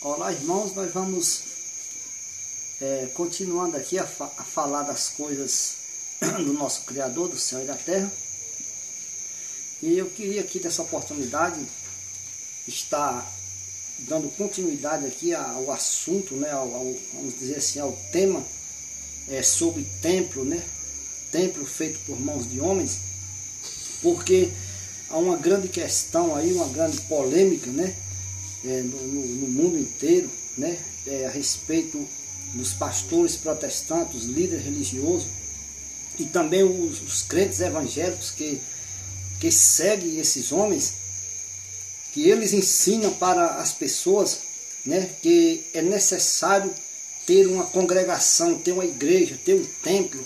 Olá, irmãos, nós vamos continuando aqui a falar das coisas do nosso Criador, do céu e da terra. E eu queria aqui dessa oportunidade estar dando continuidade aqui ao assunto, né, vamos dizer assim, ao tema sobre templo, né, templo feito por mãos de homens, porque há uma grande questão aí, uma grande polêmica, né, no mundo inteiro, né, a respeito dos pastores protestantes, os líderes religiosos e também os crentes evangélicos que seguem esses homens, que eles ensinam para as pessoas, né, que é necessário ter uma congregação, ter uma igreja, ter um templo,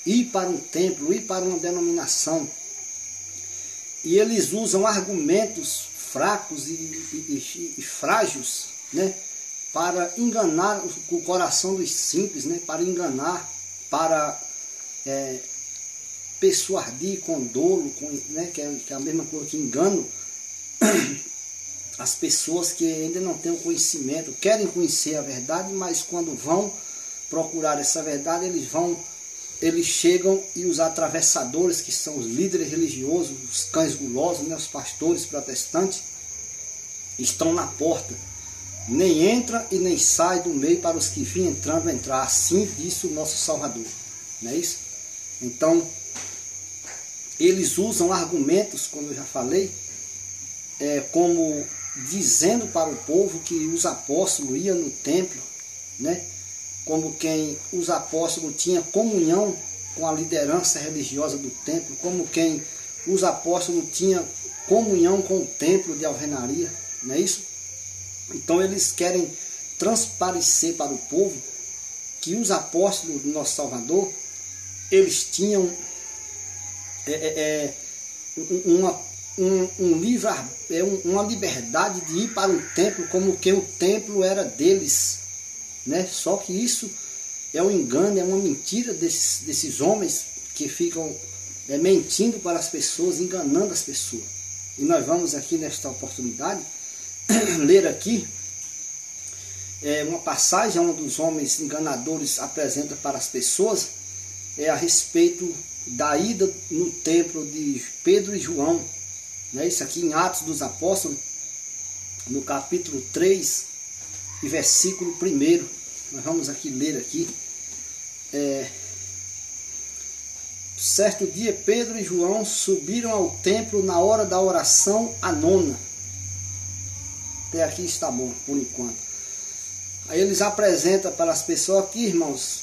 ir para um templo, ir para uma denominação. E eles usam argumentos fracos e frágeis, né, para enganar o coração dos simples, né, para enganar, para persuadir com dolo, né, que é a mesma coisa que engano as pessoas que ainda não têm o conhecimento, querem conhecer a verdade, mas quando vão procurar essa verdade, eles chegam e os atravessadores, que são os líderes religiosos, os cães gulosos, né, os pastores protestantes, estão na porta. Nem entra e nem sai do meio para os que vêm entrando entrar. Assim disse o nosso Salvador. Não é isso? Então, eles usam argumentos, como eu já falei, como dizendo para o povo que os apóstolos iam no templo, né? Como quem os apóstolos tinham comunhão com a liderança religiosa do templo, como quem os apóstolos tinham comunhão com o templo de alvenaria, não é isso? Então eles querem transparecer para o povo que os apóstolos do nosso Salvador, eles tinham uma liberdade de ir para um templo, como que o templo era deles, né? Só que isso é um engano, é uma mentira desses homens que ficam mentindo para as pessoas, enganando as pessoas. E nós vamos aqui nesta oportunidade ler aqui uma passagem onde os homens enganadores apresentam para as pessoas a respeito da ida no templo de Pedro e João, né? Isso aqui em Atos dos Apóstolos, no capítulo 3 e versículo 1. Nós vamos aqui ler aqui. Certo dia, Pedro e João subiram ao templo na hora da oração à nona. Até aqui está bom, por enquanto. Aí eles apresentam para as pessoas aqui, irmãos,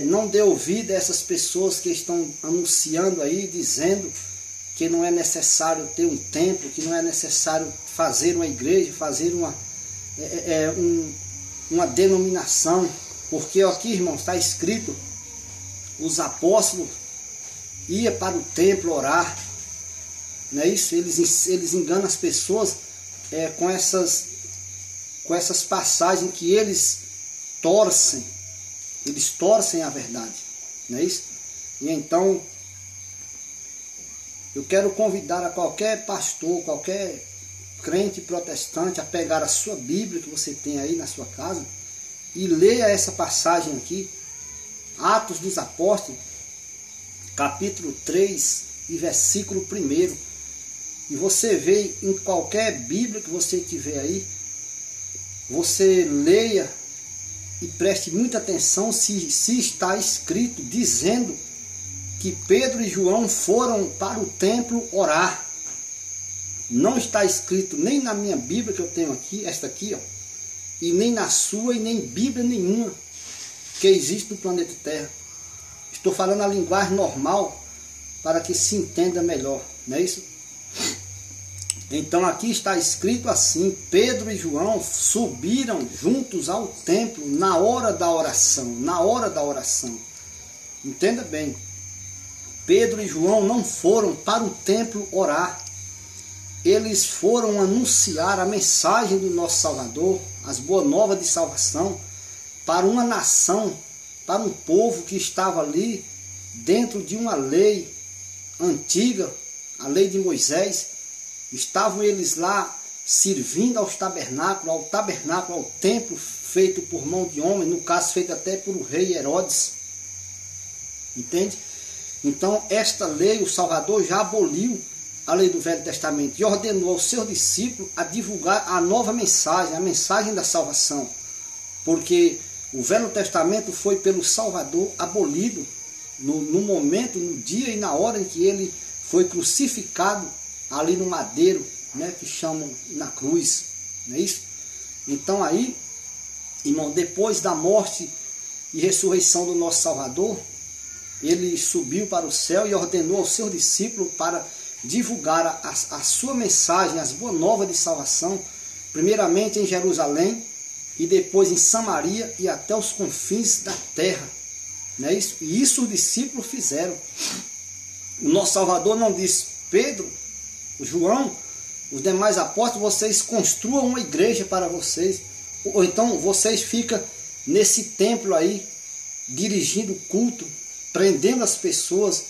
não dê ouvido a essas pessoas que estão anunciando aí, dizendo que não é necessário ter um templo, que não é necessário fazer uma igreja, fazer uma denominação, porque aqui, irmãos, está escrito, os apóstolos iam para o templo orar, não é isso? Eles enganam as pessoas com essas passagens que eles torcem a verdade, não é isso? E então, eu quero convidar a qualquer pastor, qualquer crente protestante a pegar a sua Bíblia que você tem aí na sua casa e leia essa passagem aqui, Atos dos Apóstolos, capítulo 3 e versículo 1. E você vê em qualquer Bíblia que você tiver aí, você leia e preste muita atenção se está escrito dizendo que Pedro e João foram para o templo orar. Não está escrito nem na minha Bíblia que eu tenho aqui, esta aqui, ó, e nem na sua e nem Bíblia nenhuma que existe no planeta Terra. Estou falando a linguagem normal para que se entenda melhor, não é isso? Então aqui está escrito assim: Pedro e João subiram juntos ao templo na hora da oração. Na hora da oração. Entenda bem. Pedro e João não foram para o templo orar. Eles foram anunciar a mensagem do nosso Salvador, as boas novas de salvação, para uma nação, para um povo que estava ali dentro de uma lei antiga, a lei de Moisés. Estavam eles lá servindo ao tabernáculo, ao templo feito por mão de homem, no caso feito até por o rei Herodes. Entende? Então esta lei, o Salvador já aboliu a lei do Velho Testamento e ordenou aos seus discípulos a divulgar a nova mensagem, a mensagem da salvação. Porque o Velho Testamento foi pelo Salvador abolido no momento, no dia e na hora em que ele foi crucificado ali no madeiro, né, que chamam na cruz, não é isso? Então aí, irmão, depois da morte e ressurreição do nosso Salvador, ele subiu para o céu e ordenou aos seus discípulos para divulgar a sua mensagem, as boas novas de salvação, primeiramente em Jerusalém e depois em Samaria e até os confins da terra. Não é isso? E isso os discípulos fizeram. O nosso Salvador não disse: Pedro, João, os demais apóstolos, vocês construam uma igreja para vocês, ou então vocês ficam nesse templo aí, dirigindo o culto, prendendo as pessoas,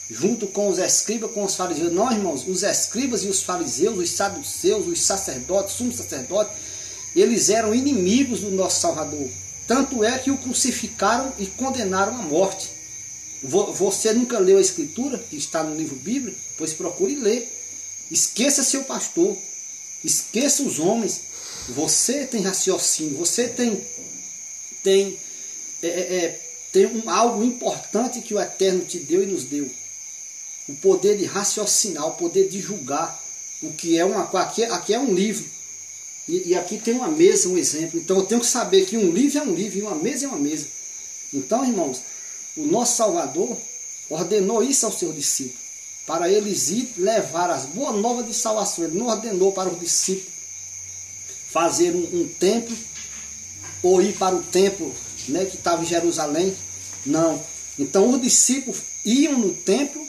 junto com os escribas, com os fariseus. Não, irmãos, os escribas e os fariseus, os saduceus, os sacerdotes, sumos sacerdotes, eles eram inimigos do nosso Salvador. Tanto é que o crucificaram e condenaram à morte. Você nunca leu a Escritura, que está no livro bíblico? Pois procure ler. Esqueça seu pastor, esqueça os homens. Você tem raciocínio, você tem algo importante que o Eterno te deu e nos deu. O poder de raciocinar, o poder de julgar. O que é aqui é um livro. E aqui tem uma mesa, um exemplo. Então eu tenho que saber que um livro é um livro e uma mesa é uma mesa. Então, irmãos, o nosso Salvador ordenou isso aos seus discípulos, para eles ir levar as boas novas de salvação. Ele não ordenou para os discípulos fazer um templo, ou ir para o templo, né, que estava em Jerusalém. Não. Então os discípulos iam no templo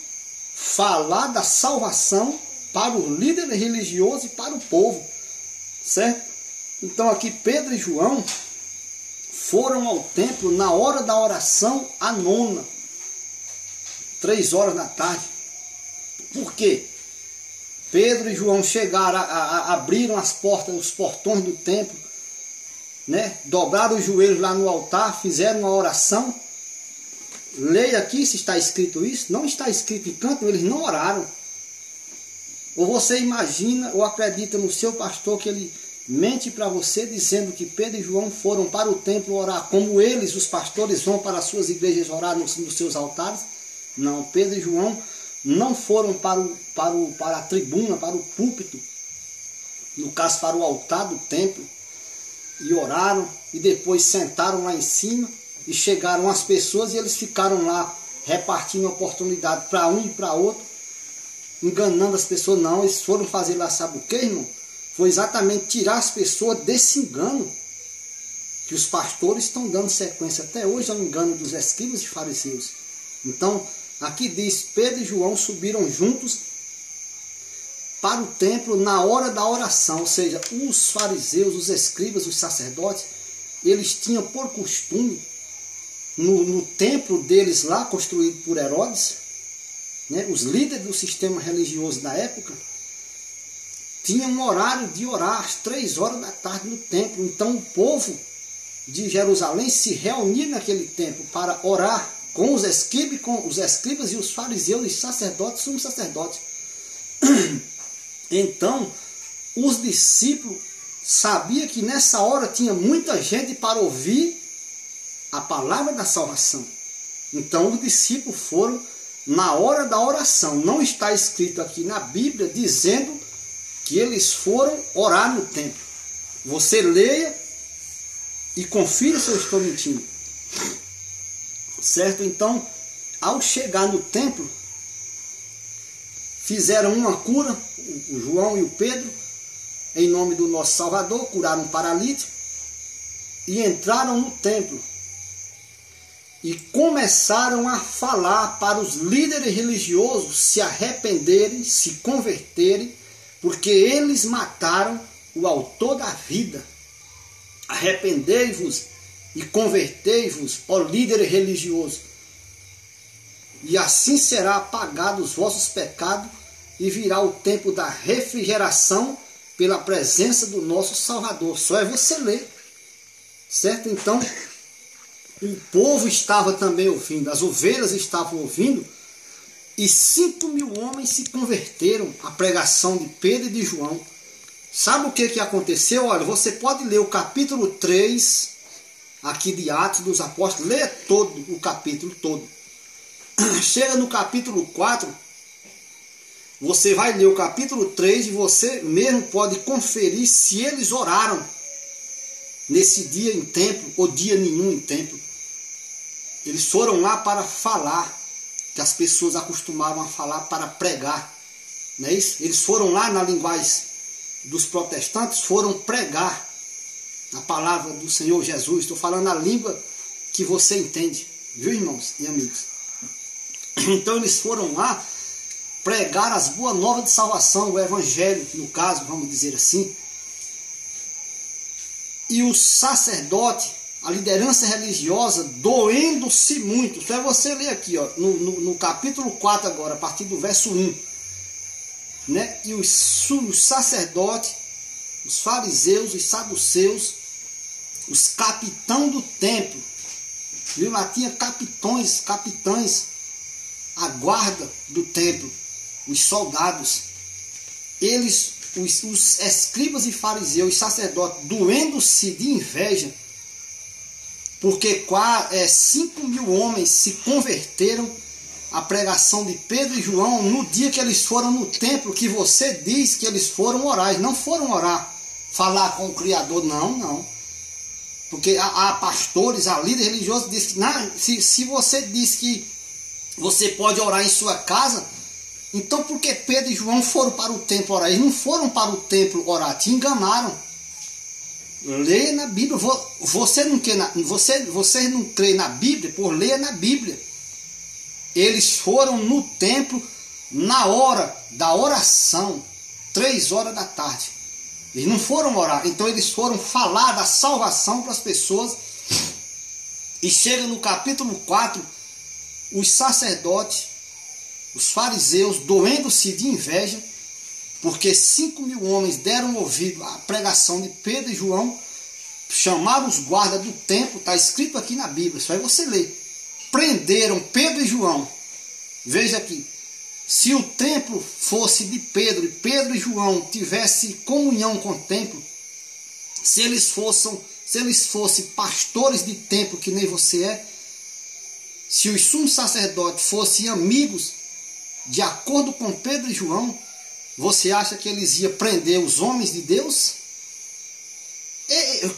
falar da salvação para os líderes religiosos e para o povo. Certo? Então aqui Pedro e João foram ao templo na hora da oração à nona, 3 horas da tarde. Por quê? Pedro e João chegaram, abriram as portas, os portões do templo, né? Dobraram os joelhos lá no altar, fizeram uma oração. Leia aqui se está escrito isso. Não está escrito em canto, eles não oraram. Ou você imagina ou acredita no seu pastor que ele mente para você dizendo que Pedro e João foram para o templo orar, como eles, os pastores, vão para as suas igrejas orar nos seus altares? Não, Pedro e João não foram para a tribuna, para o púlpito, no caso para o altar do templo, e oraram, e depois sentaram lá em cima, e chegaram as pessoas e eles ficaram lá repartindo oportunidade para um e para outro, enganando as pessoas. Não, eles foram fazer lá, sabe o que, irmão? Foi exatamente tirar as pessoas desse engano que os pastores estão dando sequência até hoje ao engano dos escribas e fariseus. Então, aqui diz, Pedro e João subiram juntos para o templo na hora da oração, ou seja, os fariseus, os escribas, os sacerdotes, eles tinham por costume, no templo deles lá, construído por Herodes, né, os líderes do sistema religioso da época, tinham um horário de orar às 3 horas da tarde no templo. Então o povo de Jerusalém se reunia naquele templo para orar com os escribas e os fariseus e sacerdotes, sumos sacerdotes. Então os discípulos sabiam que nessa hora tinha muita gente para ouvir a palavra da salvação. Então os discípulos foram na hora da oração. Não está escrito aqui na Bíblia dizendo que eles foram orar no templo. Você leia e confira se eu estou mentindo. Certo? Então, ao chegar no templo, fizeram uma cura, o João e o Pedro, em nome do nosso Salvador, curaram um paralítico e entraram no templo. E começaram a falar para os líderes religiosos se arrependerem, se converterem, porque eles mataram o autor da vida. Arrependei-vos e convertei-vos, ó líderes religiosos, e assim será apagado os vossos pecados, e virá o tempo da refrigeração pela presença do nosso Salvador. Só é você ler, certo? Então, o povo estava também ouvindo, as ovelhas estavam ouvindo, e 5.000 homens se converteram à pregação de Pedro e de João. Sabe o que aconteceu? Olha, você pode ler o capítulo 3 aqui de Atos dos Apóstolos, lê todo o capítulo todo. Chega no capítulo 4, você vai ler o capítulo 3 e você mesmo pode conferir se eles oraram nesse dia em templo ou dia nenhum em templo. Eles foram lá para falar, que as pessoas acostumavam a falar, para pregar, não é isso? Eles foram lá, na linguagem dos protestantes, foram pregar a palavra do Senhor Jesus. Estou falando a língua que você entende, viu, irmãos e amigos? Então eles foram lá pregar as boas novas de salvação, o evangelho, no caso, vamos dizer assim. E o sacerdote, a liderança religiosa, doendo-se muito. Isso é você ler aqui, ó, no capítulo 4 agora, a partir do verso 1. Né? E os sacerdotes, os fariseus, os saduceus, os capitães do templo, viu? Lá tinha capitães, a guarda do templo, os soldados, eles, os escribas e fariseus, os sacerdotes, doendo-se de inveja, porque 5.000 homens se converteram à pregação de Pedro e João no dia que eles foram no templo, que você diz que eles foram orar. Eles não foram orar, falar com o Criador, não. Porque há pastores, há líderes religiosos que dizem que se você diz que você pode orar em sua casa, então por que Pedro e João foram para o templo orar? Eles não foram para o templo orar, te enganaram. Lê na Bíblia. Você não crê na Bíblia, por ler na Bíblia. Eles foram no templo na hora da oração, 3 horas da tarde. Eles não foram orar, então eles foram falar da salvação para as pessoas. E chega no capítulo 4, os sacerdotes, os fariseus, doendo-se de inveja, porque 5.000 homens deram ouvido à pregação de Pedro e João, chamaram os guardas do templo, está escrito aqui na Bíblia, isso aí você lê. Prenderam Pedro e João. Veja aqui, se o templo fosse de Pedro, e Pedro e João tivessem comunhão com o templo, se eles fossem pastores de templo, que nem você é, se os sumos sacerdotes fossem amigos, de acordo com Pedro e João, você acha que eles iam prender os homens de Deus?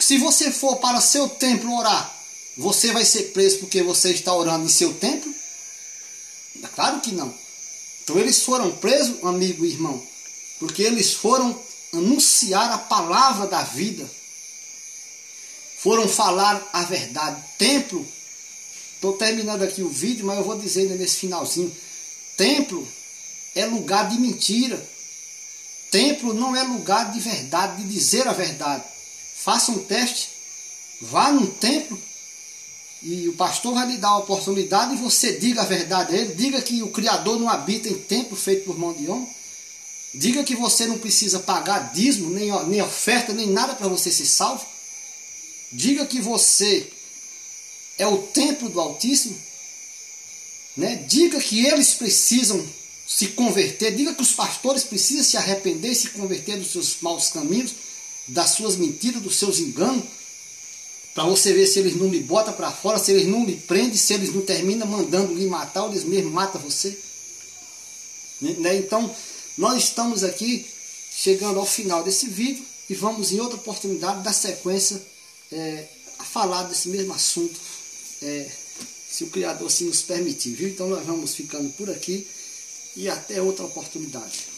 Se você for para seu templo orar, você vai ser preso porque você está orando em seu templo? Claro que não. Então eles foram presos, amigo e irmão, porque eles foram anunciar a palavra da vida. Foram falar a verdade. Templo, estou terminando aqui o vídeo, mas eu vou dizer nesse finalzinho. Templo é lugar de mentira. Templo não é lugar de verdade, de dizer a verdade. Faça um teste, vá num templo e o pastor vai lhe dar a oportunidade e você diga a verdade a ele. Diga que o Criador não habita em templo feito por mão de homem. Diga que você não precisa pagar dízimo, nem oferta, nem nada para você ser salvo. Diga que você é o templo do Altíssimo. Né? Diga que eles precisam se converter. Diga que os pastores precisam se arrepender e se converter dos seus maus caminhos, das suas mentiras, dos seus enganos, para você ver se eles não lhe botam para fora, se eles não lhe prendem, se eles não terminam mandando lhe matar, ou eles mesmos matam você. Né? Então, nós estamos aqui chegando ao final desse vídeo e vamos em outra oportunidade dar sequência a falar desse mesmo assunto, se o Criador assim nos permitir. Viu? Então nós vamos ficando por aqui e até outra oportunidade.